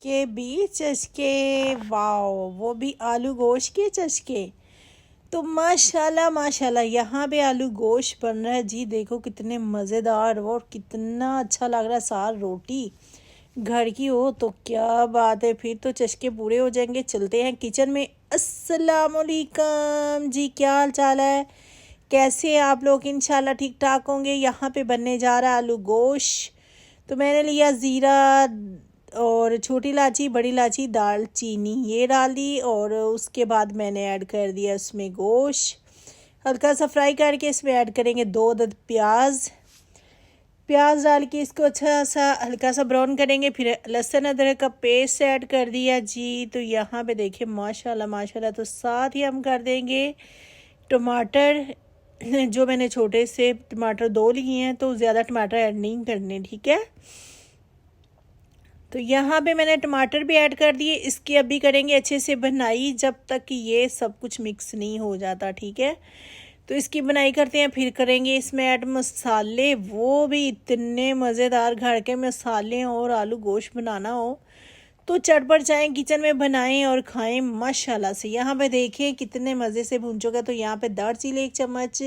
के भी चस्के, वाओ, वो भी आलू गोश्त के चस्के। तो माशाल्लाह माशाल्लाह यहाँ पे आलू गोश्त बन रहा है जी। देखो कितने मज़ेदार और कितना अच्छा लग रहा है। सार रोटी घर की हो तो क्या बात है, फिर तो चस्के पूरे हो जाएंगे। चलते हैं किचन में। अस्सलाम वालेकुम जी, क्या हाल चाल है, कैसे आप लोग? इंशाल्लाह ठीक ठाक होंगे। यहाँ पे बनने जा रहा है आलू गोश्त। तो मैंने लिया ज़ीरा और छोटी इलायची, बड़ी इलायची, दालचीनी ये डाल दी। और उसके बाद मैंने ऐड कर दिया इसमें गोश्त। हल्का सा फ्राई करके इसमें ऐड करेंगे 2 अदद प्याज डाल के इसको अच्छा सा हल्का सा ब्राउन करेंगे। फिर लहसुन अदरक का पेस्ट ऐड कर दिया जी। तो यहाँ पे देखिए माशाल्लाह माशाल्लाह। तो साथ ही हम कर देंगे टमाटर, जो मैंने छोटे से टमाटर 2 लिए हैं, तो ज़्यादा टमाटर ऐड नहीं करने, ठीक है। तो यहाँ पे मैंने टमाटर भी ऐड कर दिए। इसकी अभी करेंगे अच्छे से बनाई जब तक कि ये सब कुछ मिक्स नहीं हो जाता, ठीक है। तो इसकी बनाई करते हैं, फिर करेंगे इसमें ऐड मसाले, वो भी इतने मज़ेदार। घर के मसाले और आलू गोश्त बनाना हो तो चटपट जाएँ किचन में बनाएं और खाएं माशाल्लाह से। यहाँ पे देखें कितने मज़े से भून चुका। तो यहाँ पे दालचीनी 1 चम्मच,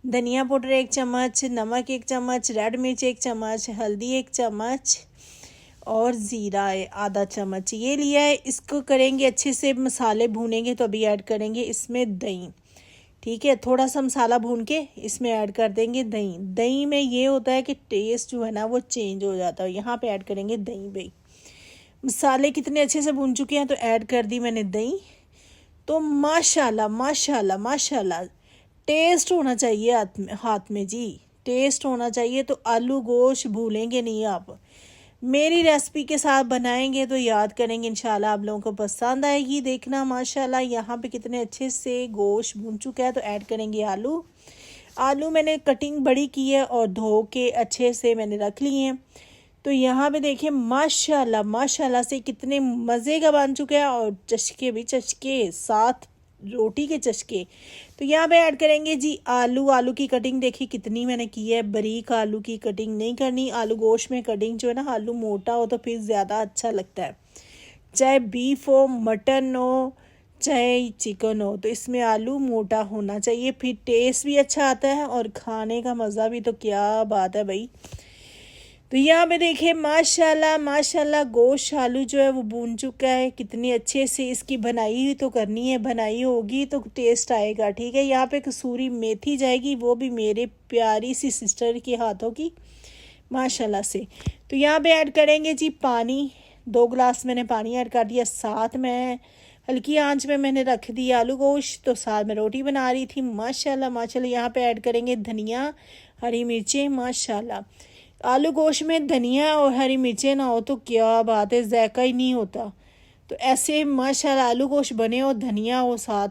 धनिया पाउडर 1 चम्मच, नमक 1 चम्मच, रेड मिर्च 1 चम्मच, हल्दी 1 चम्मच और ज़ीरा आधा चम्मच ये लिया है। इसको करेंगे अच्छे से, मसाले भूनेंगे। तो अभी ऐड करेंगे इसमें दही, ठीक है। थोड़ा सा मसाला भून के इसमें ऐड कर देंगे दही। दही में ये होता है कि टेस्ट जो है ना वो चेंज हो जाता है। यहाँ पे ऐड करेंगे दही। भाई मसाले कितने अच्छे से भून चुके हैं तो ऐड कर दी मैंने दही। तो माशाल्लाह माशाल्लाह माशाल्लाह टेस्ट होना चाहिए हाथ में जी, टेस्ट होना चाहिए। तो आलू गोश्त भूलेंगे नहीं आप। मेरी रेसिपी के साथ बनाएंगे तो याद करेंगे, इंशाल्लाह आप लोगों को पसंद आएगी। देखना माशाल्लाह यहाँ पे कितने अच्छे से गोश्त भून चुका है। तो ऐड करेंगे आलू मैंने कटिंग बड़ी की है और धो के अच्छे से मैंने रख लिए हैं। तो यहाँ पे देखिए माशाल्लाह माशाल्लाह से कितने मज़े का बन चुका है। और चस्के भी चस्के, साथ रोटी के चस्के। तो यहाँ पे ऐड करेंगे जी आलू की कटिंग देखिए कितनी मैंने की है। बारीक आलू की कटिंग नहीं करनी। आलू गोश्त में कटिंग जो है ना, आलू मोटा हो तो फिर ज़्यादा अच्छा लगता है। चाहे बीफ हो, मटन हो, चाहे चिकन हो, तो इसमें आलू मोटा होना चाहिए। फिर टेस्ट भी अच्छा आता है और खाने का मज़ा भी तो क्या बात है भाई। तो यहाँ पे देखिए माशाल्लाह माशाल्लाह गोश्त आलू जो है वो भून चुका है कितनी अच्छे से। इसकी बनाई तो करनी है, बनाई होगी तो टेस्ट आएगा, ठीक है। यहाँ पे कसूरी मेथी जाएगी, वो भी मेरे प्यारी सी सिस्टर के हाथों की माशाल्लाह से। तो यहाँ पे ऐड करेंगे जी पानी। 2 गिलास मैंने पानी ऐड कर दिया। साथ में हल्की आंच में मैंने रख दिया आलू गोश्त। तो साथ में रोटी बना रही थी माशाल्लाह माशाल्लाह। यहाँ पे ऐड करेंगे धनिया, हरी मिर्चें। माशाल्लाह आलू गोश्त में धनिया और हरी मिर्चें ना हो तो क्या बात है, जायका ही नहीं होता। तो ऐसे माशाल्लाह आलू गोश्त बने और धनिया हो साथ,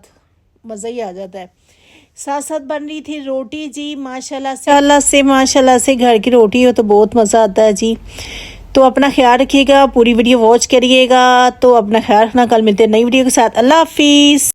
मज़ा ही आ जाता है। साथ साथ बन रही थी रोटी जी माशाल्लाह से घर की रोटी हो तो बहुत मज़ा आता है जी। तो अपना ख्याल रखिएगा, पूरी वीडियो वॉच करिएगा। तो अपना ख्याल रखना, कल मिलते हैं नई वीडियो के साथ। अल्लाह हाफिज़।